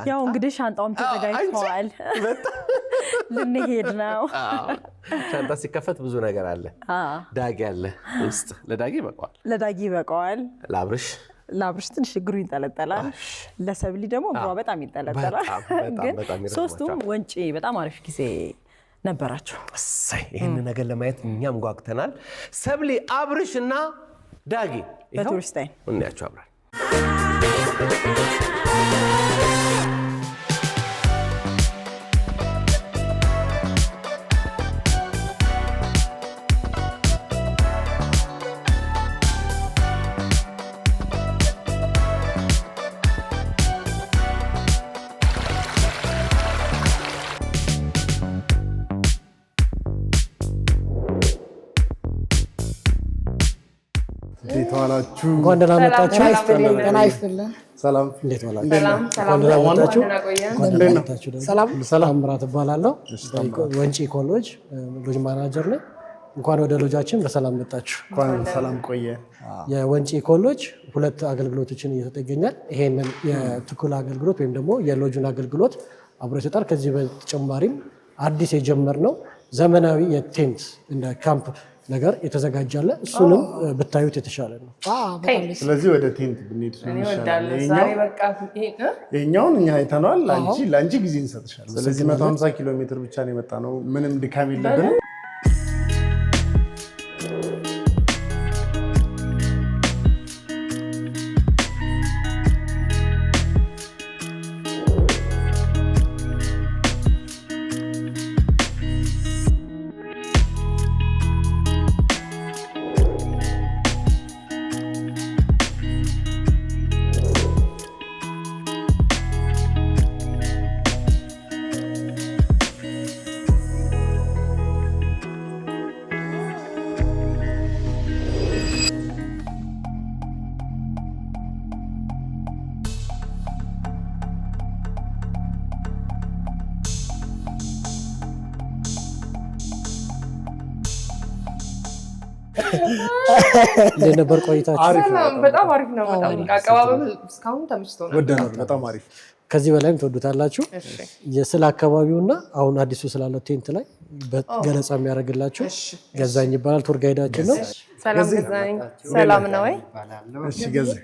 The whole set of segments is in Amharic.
ያው እንግዲህ ሻንጣውም ተዘጋጅቷል ልንሄድ ነው ሻንጣ ሲከፈት ብዙ ነገር አለ ዳጊ አለ ውስጥ ለዳጊ ይበቃዋል ለአብርሽ ትንሽ እግሩ ይንጠለጠላል ለሰብሊ ደግሞ እግሯ በጣም ይንጠለጠላል ግን ሶስቱም ወንጪ በጣም አሪፍ ጊዜ ነበራቸው ይሄን ነገር ለማየት እኛም ጓግተናል ሰብሊ አብርሽና ዳጊ በቱሪስታይ እንያቸው አብራን ተዋላችሁ እንኳን ደህና መጣችሁ ሰላም እንዴት ዋላችሁ ሰላም ምራት እባላለሁ ወንጪ ኮሌጅ ሎጅ ማናጀር ነኝ እንኳን ወደ ሎጃችን በሰላም መጣችሁ እንኳን ሰላም ቆየ የወንጪ ኮሌጅ ሁለት አገልግሎቶችን እየሰጠ ይገኛል ይሄንን የትኩል አገልግሎት ወይም ደግሞ የሎጅን አገልግሎት አብሮ ይሰጣል ከዚህ በተጨማሪም አዲስ የጀመርነው ዘመናዊ የቴንት እንደ ካምፕ ነገር የተዘጋጃለ እሱንም ብታዩት የተሻለ ነው ስለዚህ ወደ ቴንት ብንሄድ ይሄኛውን እኛ አይተናል ለአንቺ ጊዜ እንሰጥሻለን ስለዚህ 150 ኪሎ ሜትር ብቻ ነው የመጣ ነው ምንም ድካም የለብንም ለነበር ቆይታችሁ በጣም አሪፍ ነው በጣም አቀባበል እስካሁን ተመችቶናል ወደናል በጣም አሪፍ ከዚህ በላይም ተወዱታላችሁ የስለ አካባቢውና አሁን አዲሱ ስላለው ቴንት ላይ በገለጻ የሚያደርግላችሁ ገዛኝ ይባላል ቱር ጋይዳችን ነው ሰላም ገዛኝ ሰላም ነው ወይ እሺ ገዛኝ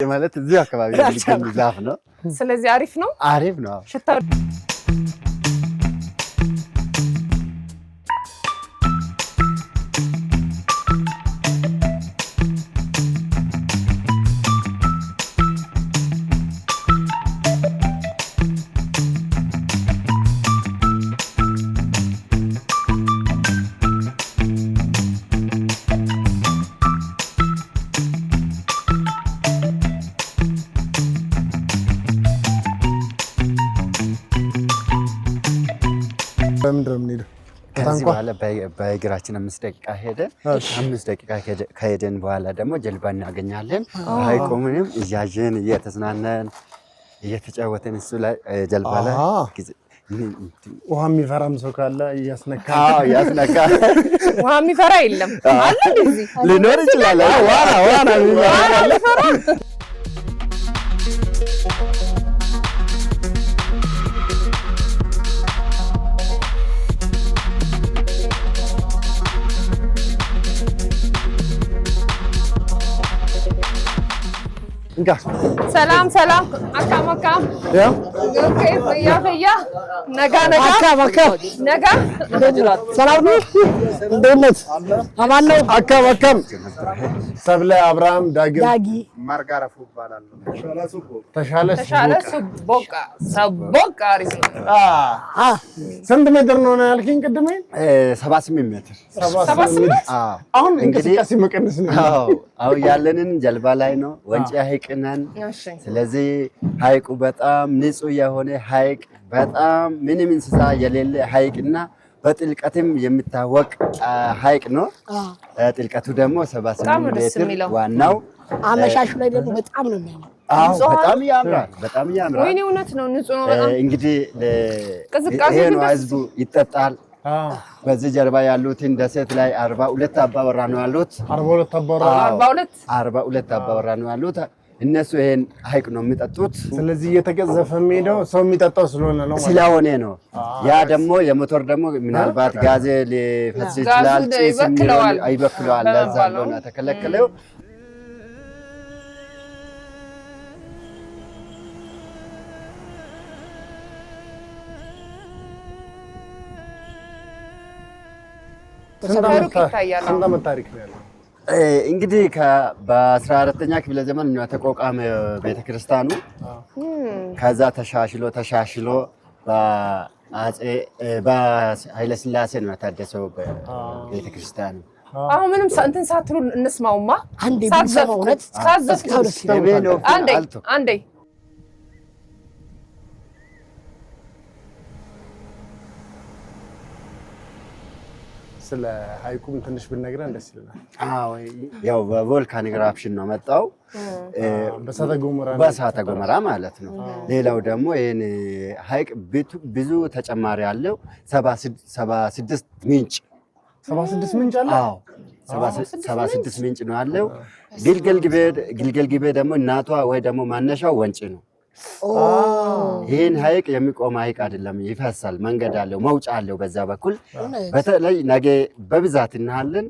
ማለት እዚህ አካባቢ የሚገኝ ዛፍ ነው ስለዚህ አሪፍ ነው ሽታው በምንድን ነው የምንሄደው? ከዚህ በኋላ በእግራችን 5 ደቂቃ ሄደን 5 ደቂቃ ከሄደን በኋላ ደግሞ ጀልባ እናገኛለን። ሐይቁንም እያየን እየተዝናናን እየተጫወተን እሱ ላይ ጀልባ ላይ ውሃ የሚፈራም ሰው ካለ እያስነካ ውሃ የሚፈራ የለም አለ እንደዚህ ሊኖር ይችላል። ዋና የሚፈራ ሰላም አካም ያ ኦኬ ፈያ ነጋ ሰላም ነው እንደነት አማን ነው አካም ሰብለ አብርሃም ዳጊ ማርጋራፉ ይባላል። ተሻለ ሰቦቃ አሪፍ ነው። ስንት ሜትር ነው ያልከኝ ቅድም? 78 ሜትር። 78 አሁን እንቅስቃሴ መቀነስ ነው። አዎ ያለንን ጀልባ ላይ ነው። ወንጪ ሐይቅ ነን። ስለዚህ ሐይቁ በጣም ንጹህ የሆነ ሐይቅ፣ በጣም ምንም እንስሳ የሌለ ሐይቅና በጥልቀትም የሚታወቅ ሐይቅ ነው። ጥልቀቱ ደግሞ 78 ሜትር። ዋናው አመሻሹ ላይ ደግሞ በጣም ነው የሚያምረው። አዎ በጣም ያምራል። ወይኔ እውነት ነው፣ ንጹህ ነው በጣም። እንግዲህ ቅዝቃዜ ነው ህዝቡ ይጠጣል። በዚህ ጀርባ ያሉትን ደሴት ላይ 42 አባወራ ነው ያሉት። 42 አባወራ ነው ያሉት። እነሱ ይሄን ሐይቅ ነው የሚጠጡት። ስለዚህ እየተገዘፈ የሚሄደው ሰው የሚጠጣው ስለሆነ ነው። ያ ደግሞ የሞተር ደግሞ ምናልባት ጋዝ ሊፈስ ይችላል፣ ጭስ ይበክለዋል። ለዛ ነው ተከለከለው። ስንት ዓመት ታሪክ ነው ያለው? እንግዲህ በ14ኛ ክፍለ ዘመን ነው ተቋቋመ ቤተክርስቲያኑ። ከዛ ተሻሽሎ በኃይለ ሥላሴ ነው ታደሰው ቤተክርስቲያኑ። አሁን ምንም እንትን ሳትሉ እንስማውማ። አንዴ ቢሰማው እውነት አንዴ ስለ ሐይቁም ትንሽ ብንነግረን ደስ ይለናል። አዎ ያው በቮልካን ኢራፕሽን ነው መጣው፣ በእሳተ ገሞራ ማለት ነው። ሌላው ደግሞ ይሄን ሐይቅ ብዙ ተጨማሪ አለው። 76 ምንጭ 76 ምንጭ አለ። አዎ 76 ምንጭ ነው ያለው። ግልገል ጊቤ ደግሞ እናቷ ወይ ደግሞ ማነሻው ወንጪ ነው። ይህን ሐይቅ የሚቆም ሐይቅ አይደለም፣ ይፈሳል። መንገድ አለው፣ መውጫ አለው በዛ በኩል። በተለይ ነገ በብዛት እናሃለን።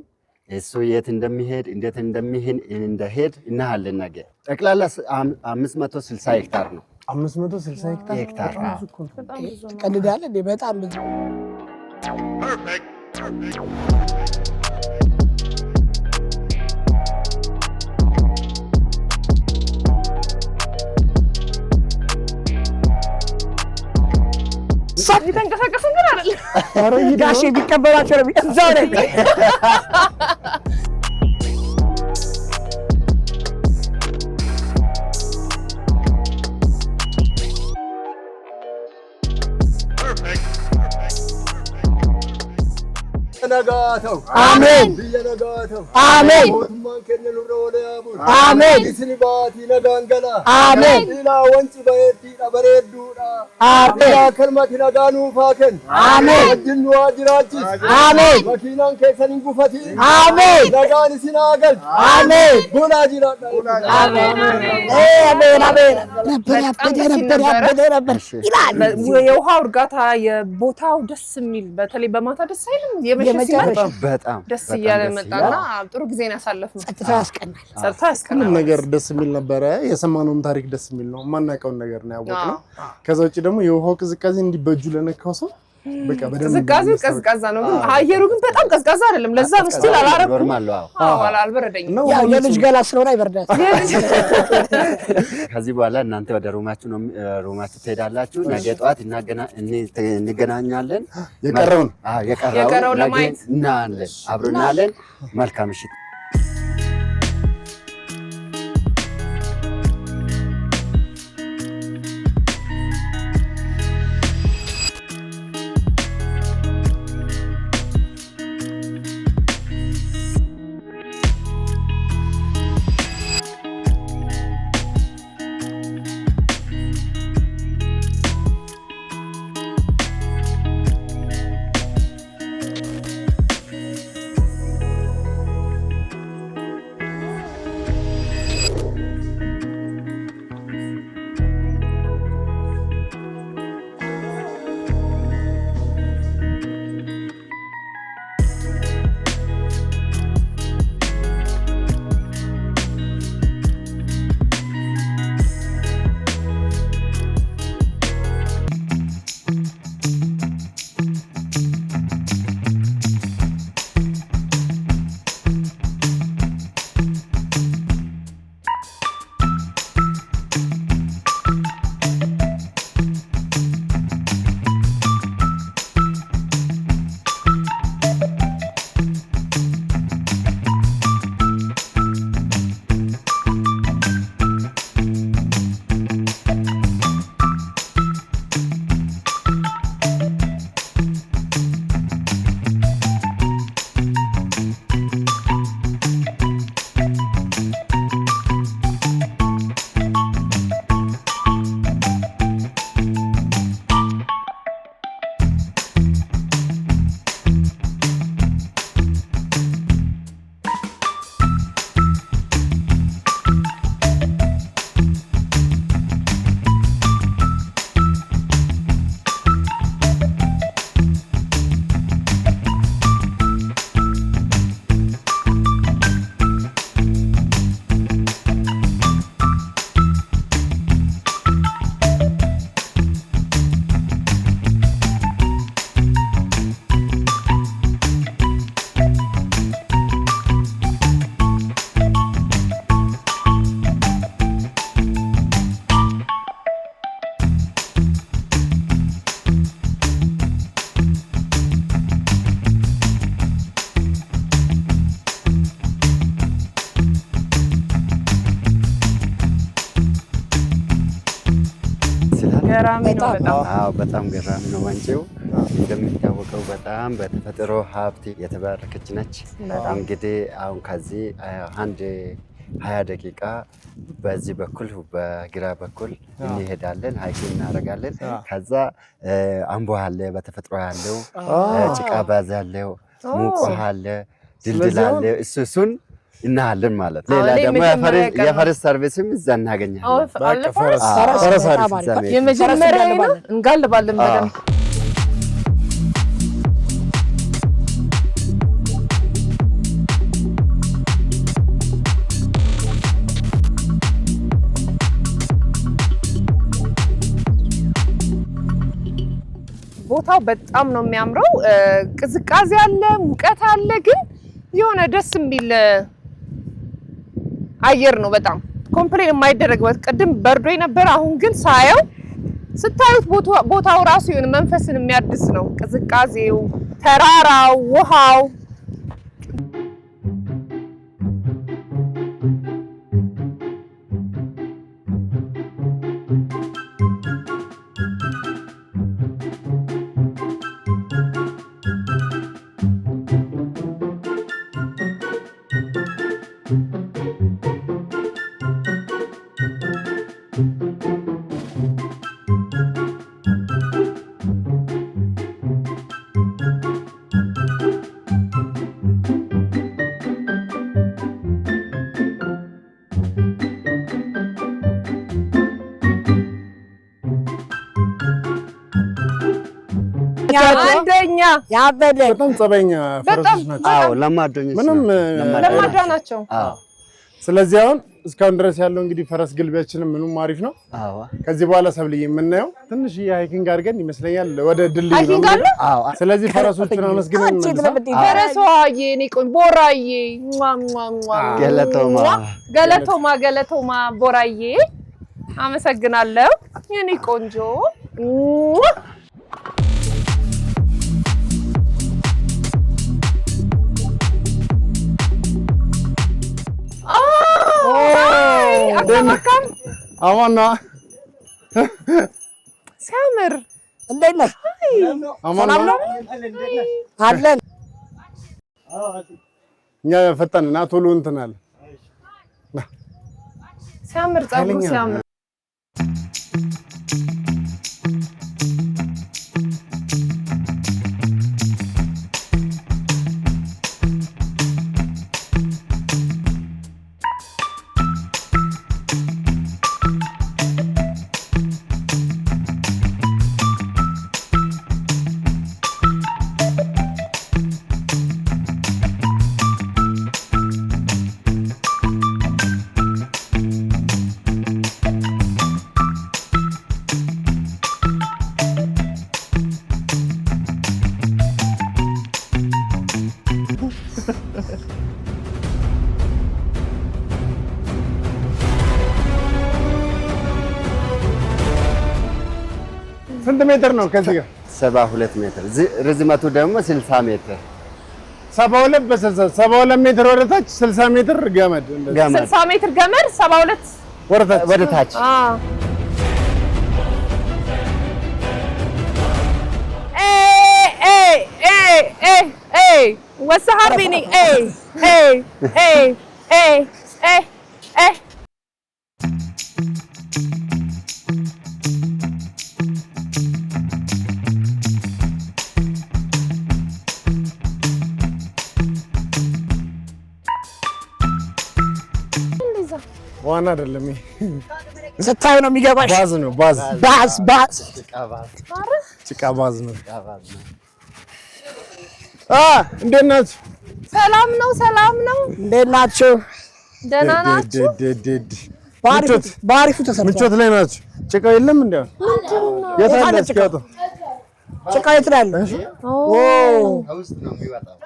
እሱ የት እንደሚሄድ እንዴት እንደሄድ እናሃለን። ነገ ጠቅላላ 560 ሄክታር ነው። 560 ሄክታር ቀልዳለ እንዴ? በጣም ብዙ። የተንቀሳቀሱ ግን አይደለም። ኧረ ጋሼ ቢቀበላቸው ነው እዛው ላይ ነጋተው አሜን ነጋተው አሜን ሞቱማን ከነ ኑሮለ ያቡን አሜን ስንባቲ ነጋንገላ አሜን ኢላ ወንጭ በየቲ በሬዱዳ አሜን ከልማቲ ነጋኑ ፋከን አሜን ወጅኑ አጅራቺ አሜን መኪናን ከሰኒን ጉፈቲ አሜን ነጋን ሲናገል አሜን ቡና ጅራዳ አሜን አሜን ነበር ይላል። የውሃው እርጋታ፣ የቦታው ደስ የሚል በተለይ በማታ ደስ አይልም? በጣም ደስ እያለ መጣና ጥሩ ጊዜን ያሳለፍነው። ጸጥታ ያስቀናል። ሁሉም ነገር ደስ የሚል ነበረ። የሰማነውም ታሪክ ደስ የሚል ነው። የማናውቀውን ነገር ነው ያወቅነው። ከዛ ውጭ ደግሞ የውሃው ቅዝቃዜ እንዲበጁ ለነካው ሰው በቃ በደንብ ቅዝቃዜው ቀዝቃዛ ነው፣ ግን አየሩ ግን በጣም ቀዝቃዛ አይደለም። ለዛ ነው ስቲል አላረኩም። ኖርማል ነው። አልበረደኝም። ያው የልጅ ገላ ስለሆነ አይበርዳት። ከዚህ በኋላ እናንተ ወደ ሩማችሁ ትሄዳላችሁ። ነገ ጠዋት እንገናኛለን። የቀረውን ለማየት እናያለን፣ አብረን እናያለን። መልካም ምሽት። ገራሚ ነው በጣም። አዎ በጣም ገራሚ ነው። ወንጪው እንደሚታወቀው በጣም በተፈጥሮ ሀብት የተባረከች ነች። እንግዲህ አሁን ከዚህ አንድ 20 ደቂቃ በዚህ በኩል በግራ በኩል እንሄዳለን፣ ሃይኪንግ እናደርጋለን። ከዛ አምቦ አለ በተፈጥሮ ያለው፣ ጭቃ ባዝ ያለው፣ ሙቅ ውሃ አለ፣ ድልድል አለ። እሱን እናያለን ማለት ነው። ሌላ ደግሞ የፈረስ ሰርቪስም እዛ እናገኛለን። ፈረስ የመጀመሪያ ነው። እንጋልባለን በደንብ። ቦታው በጣም ነው የሚያምረው። ቅዝቃዜ አለ፣ ሙቀት አለ፣ ግን የሆነ ደስ የሚል አየር ነው። በጣም ኮምፕሌን የማይደረግበት። ቅድም በርዶ ነበር፣ አሁን ግን ስታዩት ቦታው ራሱ የሆነ መንፈስን የሚያድስ ነው። ቅዝቃዜው፣ ተራራው፣ ውሃው አንደኛ ያበደ በጣም ጸበኛ ፈረሶች ናቸው። አዎ ለማዶኞች ምንም ለማዳ ናቸው። ስለዚህ አሁን እስካሁን ድረስ ያለው እንግዲህ ፈረስ ግልቢያችንም ምኑም አሪፍ ነው። አዎ ከዚህ በኋላ ሰብልዬ የምናየው ትንሽ ሃይኪንግ አድርገን ይመስለኛል ወደ ድልድይ ነው። አዎ ስለዚህ ፈረሶችን አመስግነን ፈረሷዬ እኔ ቆይ ቦራዬ ገለቶማ ቦራዬ አመሰግናለሁ የኔ ቆንጆ። አማና ሲያምር እንዴት ነህ? አማና አለን እኛ ፈጠንና ቶሎ እንትን አለ። ሲያምር ጸጉሩ ሲያምር ስንት ሜትር ነው ከዚህ ጋር? 72 ሜትር። ርዝመቱ ደግሞ 60 ሜትር። 72 በ60 72 ሜትር ወደ ታች 60 ሜትር ገመድ 60 ሜትር ገመድ 72 ወደ ታች። what's happening? ዋና አይደለም ይሄ ስታዩ ነው የሚገባሽ። ባዝ ነው ባዝ ጭቃ ባዝ ነው። እንዴት ናችሁ? ሰላም ነው። እንዴት ናችሁ? ደህና ናችሁ? ባሪፉ ተሰርቷል። ምቾት ላይ ናችሁ? ጭቃው የለም እንዴ? የት አለ ጭቃው? ጭቃው የት አለ? ከውስጥ ነው የሚወጣው።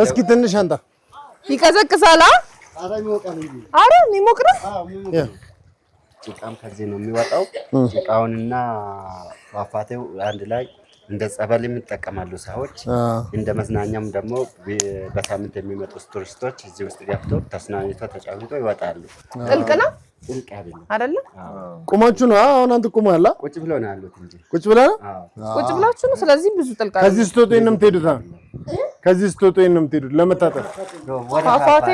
እስኪ ትንሽ አንተ ይቀዘቅዛል። አረ የሚሞቅ ነው። ጭቃም ከዚህ ነው የሚወጣው። ጭቃውንና ፏፏቴው አንድ ላይ እንደ ጸበል የሚጠቀማሉ ሰዎች። እንደ መዝናኛም ደግሞ በሳምንት የሚመጡ ቱሪስቶች እዚህ ውስጥ ገብተው ተዝናንተው ተጫውተው ይወጣሉ። ጥልቅ ነው። አይደለ? ቁማችሁ ነው አሁን አንተ ቁማላ ቁጭ ብለው ነው ያሉት እንጂ ቁጭ ብላ ቁጭ ብላችሁ ነው። ስለዚህ ብዙ ጥልቅ አይደለም። ከዚህ ስትወጡ ነው የምትሄዱት? ከዚህ ስትወጡ ነው የምትሄዱት ለመታጠብ? ፏፏቴ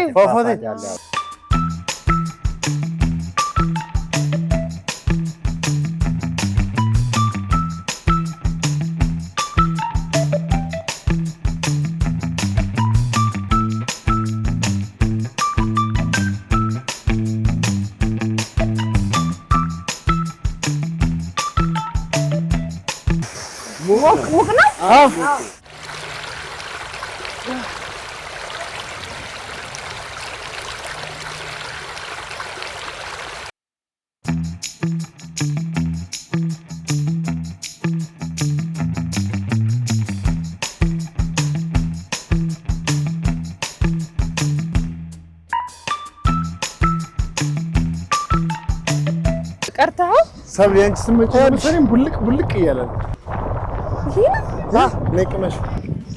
ሙቅና ቀርተህ ሰብሊ አንቺ ስመጪ አንፈሪም ቡልቅ እያለ ነው። ነቅመሽ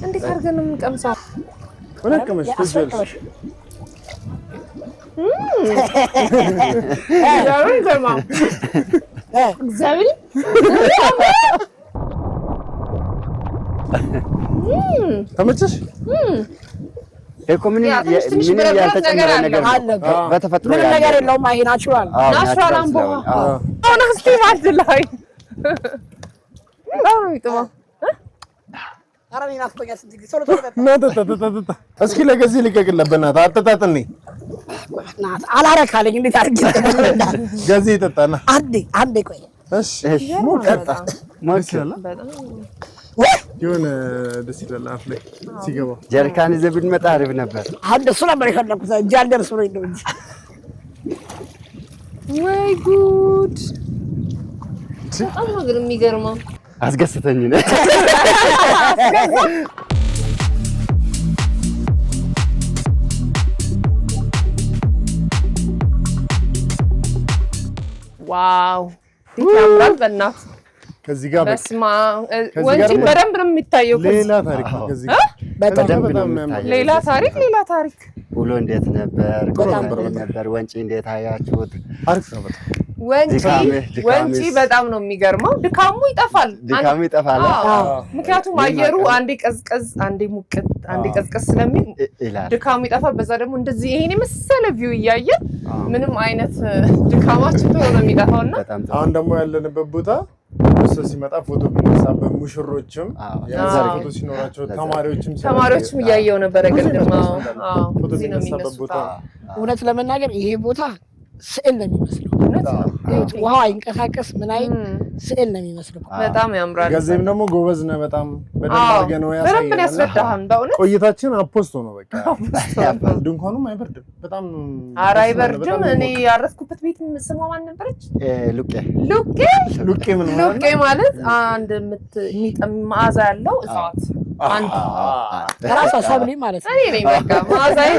እንዴት አድርገን ነው የምንቀምሰው? ነቅመሽ ትጀልሽ ተመቸሽ? ምን ያልተጨመረ ነገር በተፈጥሮ ምን ነገር የለውም። አይ ናቹራል አምቦ አሁን እስቲ ማለት ላይ በጣም ነው የሚጥመው። እስኪ ለገዚህ ልቀቅለት በእናትህ አጠጣጥኔ አላረካለኝ። እንዴት አድርጌ ገዚህ ይጠጣና አንዴ ቆይ እሺ ሞቀጣ ማርሻላ የሆነ ደስ ይላል። አፍ ላይ ሲገባ ጀሪካን ይዘህ ብንመጣ አሪፍ ነበር። እሱ ነበር የፈለኩት እንጂ አልደርሶኝ ነው እንጂ። ወይ ጉድ! በጣም ነው ግን የሚገርመው። አስገስተኝ ነው። ዋው! ያምራል በእናትህ። ከዚህ ጋር በስማ ወንጂ በደንብ ነው የሚታየው። ሌላ ታሪክ ነው። ከዚህ ጋር ሌላ ታሪክ ውሎ እንዴት ነበር? ነበር ወንጪ እንዴት አያችሁት? አሪፍ ነው በጣም ወንጪ በጣም ነው የሚገርመው። ድካሙ ይጠፋል። ምክንያቱም አየሩ አንዴ ቀዝቀዝ አንዴ ሙቀት አንዴ ቀዝቀዝ ስለሚል ድካሙ ይጠፋል። በዛ ደግሞ እንደዚህ ይሄን የመሰለ ቪው እያየን ምንም አይነት ድካማችን ቶሎ ነው የሚጠፋውና አሁን ደግሞ ያለንበት ቦታ ሰው ሲመጣ ፎቶ ቢነሳበት ሙሽሮችም ያዛር ፎቶ ሲኖራቸው ተማሪዎችም እያየው ነበር። ገድማ ፎቶ ሲነሳበት ቦታ እውነት ለመናገር ይሄ ቦታ ስዕል ነው የሚመስለው። ውሃው አይንቀሳቀስ ምን አይ ስዕል ነው የሚመስለው። በጣም ያምራል። ገዜም ደግሞ ጎበዝ ነው በጣም በደንብ አድርገህ ነው ያስረዳሃን። በእውነት ቆይታችን አፖስቶ ነው በቃ ድንኳኑም አይበርድም በጣም ኧረ አይበርድም። እኔ ያረፍኩበት ቤት ስሟ ማን ነበረች? ሉቄ ማለት አንድ የሚጠም መዓዛ ያለው እጽዋት አንድ ራሷ ሰብሊ ማለት ነው። እኔ ነኝ በቃ መዓዛዬ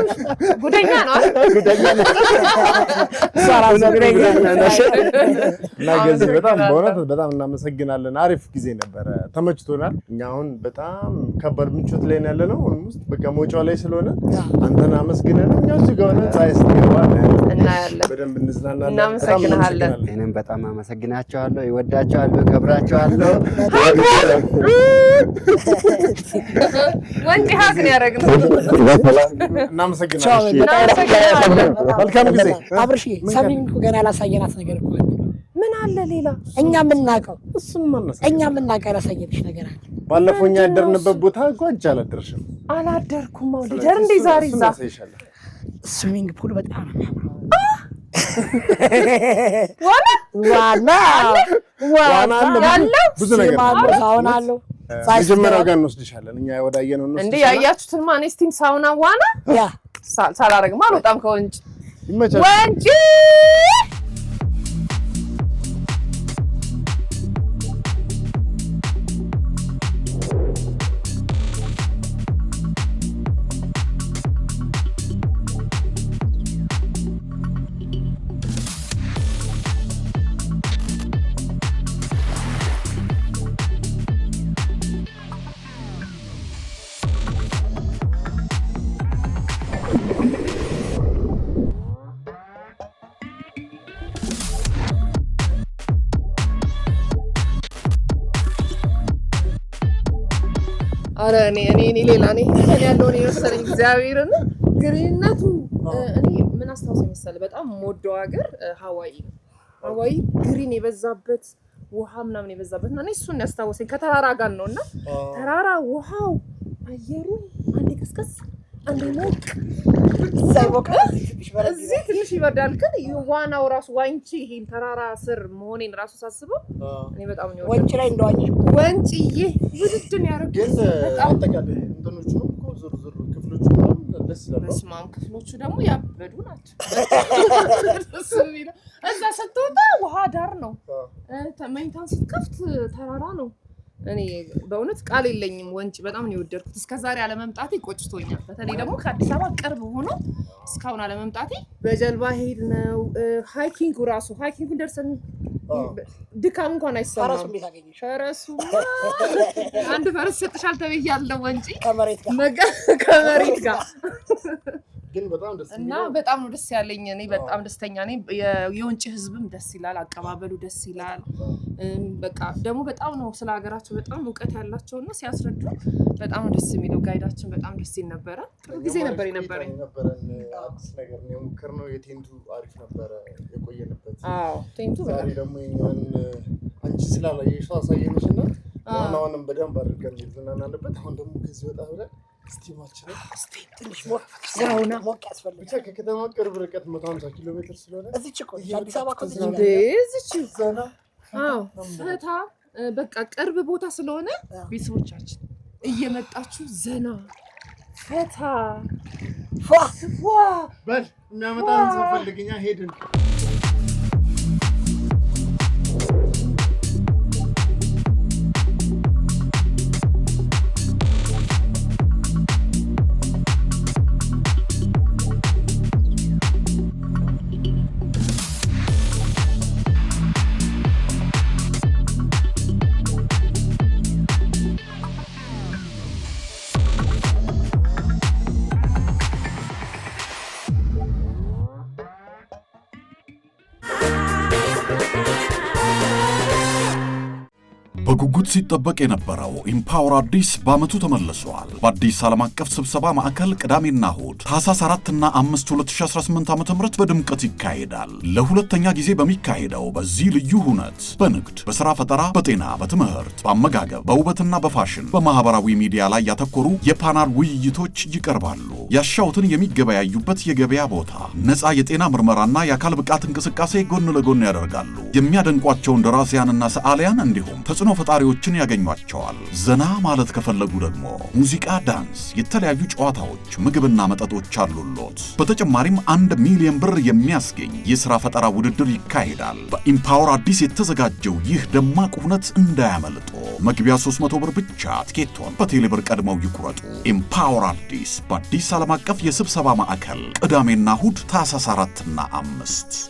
ጉደኛ ነው እና ገዜ በጣም በእውነት በጣም እናመሰግናለን። አሪፍ ጊዜ ነበረ፣ ተመችቶናል። እኛ አሁን በጣም ከባድ ምቾት ላይ ያለ ነው ውስጥ በቃ መውጫው ላይ ስለሆነ አንተን አመስግነን እኛ እዚህ ጋር ሆነን ፀሐይ ስትገባ እናያለን፣ በደንብ እንዝናናለን። እናመሰግናለን። እኔም በጣም አመሰግናቸዋለሁ፣ ይወዳቸዋለሁ፣ ከብራቸዋለሁ። ወንጂ ሀገር ያደረግነው እናመሰግናለን። መልካም ጊዜ አብርሽ። ሰብሊን እኮ ገና ያላሳየናት ነገር እኮ አለ። ምን አለ ሌላ? እኛ የምናውቀው እኛ የምናውቀው ያላሳየንሽ ነገር አለ። ባለፈው እኛ ያደርንበት ቦታ እኮ አንቺ አላደርሽም። አላደርኩም። አውዲደር እንደ ዛሬ እዛ ስዊሚንግ ፑል በጣም ነው የሚያምረው። ዋና ያለው ብዙ ነገር ሳውና አለው። መጀመሪያው ጋር እንወስድሻለን። እኛ ወዳየነው ነው እንዴ ያያችሁትን ማን ስቲም ሳውና ዋና ሳላረግማ አልወጣም ከወንጂ ወንጂ ኧረ እኔ ሌላ እኔ ያለው ነው የመሰለኝ እግዚአብሔርን ግሪነቱ እኔ ምን አስታውሰኝ መሰለህ በጣም የምወደው ሀገር ሀዋይ ነው። ሀዋይ ግሪን የበዛበት ውሃ ምናምን የበዛበት እና እኔ እሱን ያስታወሰኝ ከተራራ ጋር ነውና ተራራ ውሃው አየሩ አንዴ ቀስቀስ አንዴ ሞቅ እዚህ ትንሽ ይበርዳል ግን ዋናው ራሱ ዋንጪ ይሄን ተራራ ስር መሆኔን ራሱ ሳስበው እኔ በጣም ነው ወንጪ ላይ እንደዋኝ ወንጪዬ ውድድን ያደርግ ግን አጠቃላይ እንትኖቹ እኮ ዝርዝር ክፍሎቹ ደስ ይላሉ። በስማም ክፍሎቹ ደግሞ ያበዱ ናቸው። እዛ ስትወጣ ውሃ ዳር ነው መኝታን ስትከፍት ተራራ ነው። እኔ በእውነት ቃል የለኝም ወንጪ በጣም ነው የወደድኩት። እስከዛሬ አለመምጣቴ ቆጭቶኛል። በተለይ ደግሞ ከአዲስ አበባ ቅርብ ሆኖ እስካሁን አለመምጣቴ በጀልባ ሄድ ነው ሃይኪንጉ ደርሰን ድካም እንኳን አይሰማም። ፈረሱን ቤት አገኘሽ? ፈረሱ አንድ ፈረስ ሰጥሻል ተብያለሁ ወንጪ ከመሬት ጋር ግን በጣም ደስ እና በጣም ነው ደስ ያለኝ። እኔ በጣም ደስተኛ ነኝ። የወንጪ ህዝብም ደስ ይላል፣ አቀባበሉ ደስ ይላል። በቃ ደግሞ በጣም ነው ስለ ሀገራቸው በጣም እውቀት ያላቸውና ሲያስረዱ በጣም ነው ደስ የሚለው። ጋይዳችን በጣም ደስ ይል ነበረ። ጥሩ ጊዜ ነበር የነበረን። አዲስ ነገር ነው የሞከርነው። የቴንቱ አሪፍ ነበረ የቆየንበት። አዎ ቴንቱ ዛሬ ደግሞ የኛን አንቺ ስላላየሽው አሳየንሽና ዋናውንም በደንብ አድርገን ይዝናናልበት። አሁን ደግሞ ከዚህ ወጣ ብለን ስቲማችን ትንሽ ሞቅ ሞቅ ያስፈልጋል። ብቻ ከከተማ ቅርብ ርቀት 150 ኪሎ ሜትር ስለሆነ እዚች እኮ አዲስ አበባ እኮ እዚች ዘና ፈታ በቃ ቅርብ ቦታ ስለሆነ ቤተሰቦቻችን እየመጣችሁ ዘና ፈታ ፏ በል የሚያመጣን ሰው ፈልግኛ ሄድን። በጉጉት ሲጠበቅ የነበረው ኢምፓወር አዲስ በዓመቱ ተመልሷል። በአዲስ ዓለም አቀፍ ስብሰባ ማዕከል ቅዳሜና እሁድ ታህሳስ 4 እና 5 2018 ዓ.ም በድምቀት ይካሄዳል። ለሁለተኛ ጊዜ በሚካሄደው በዚህ ልዩ ሁነት በንግድ፣ በሥራ ፈጠራ፣ በጤና፣ በትምህርት፣ በአመጋገብ፣ በውበትና በፋሽን፣ በማህበራዊ ሚዲያ ላይ ያተኮሩ የፓናል ውይይቶች ይቀርባሉ። ያሻውትን የሚገበያዩበት የገበያ ቦታ፣ ነፃ የጤና ምርመራና የአካል ብቃት እንቅስቃሴ ጎን ለጎን ያደርጋሉ። የሚያደንቋቸውን ደራሲያንና ሰዓሊያን እንዲሁም ተጽዕኖ ፈጣሪዎችን ያገኟቸዋል። ዘና ማለት ከፈለጉ ደግሞ ሙዚቃ፣ ዳንስ፣ የተለያዩ ጨዋታዎች፣ ምግብና መጠጦች አሉሎት። በተጨማሪም 1 ሚሊዮን ብር የሚያስገኝ የሥራ ፈጠራ ውድድር ይካሄዳል። በኢምፓወር አዲስ የተዘጋጀው ይህ ደማቅ ሁነት እንዳያመልጦ። መግቢያ 300 ብር ብቻ። ትኬቶን በቴሌብር ቀድመው ይቁረጡ። ኢምፓወር አዲስ በአዲስ ዓለም አቀፍ የስብሰባ ማዕከል ቅዳሜና እሁድ ታህሳስ 4 እና 5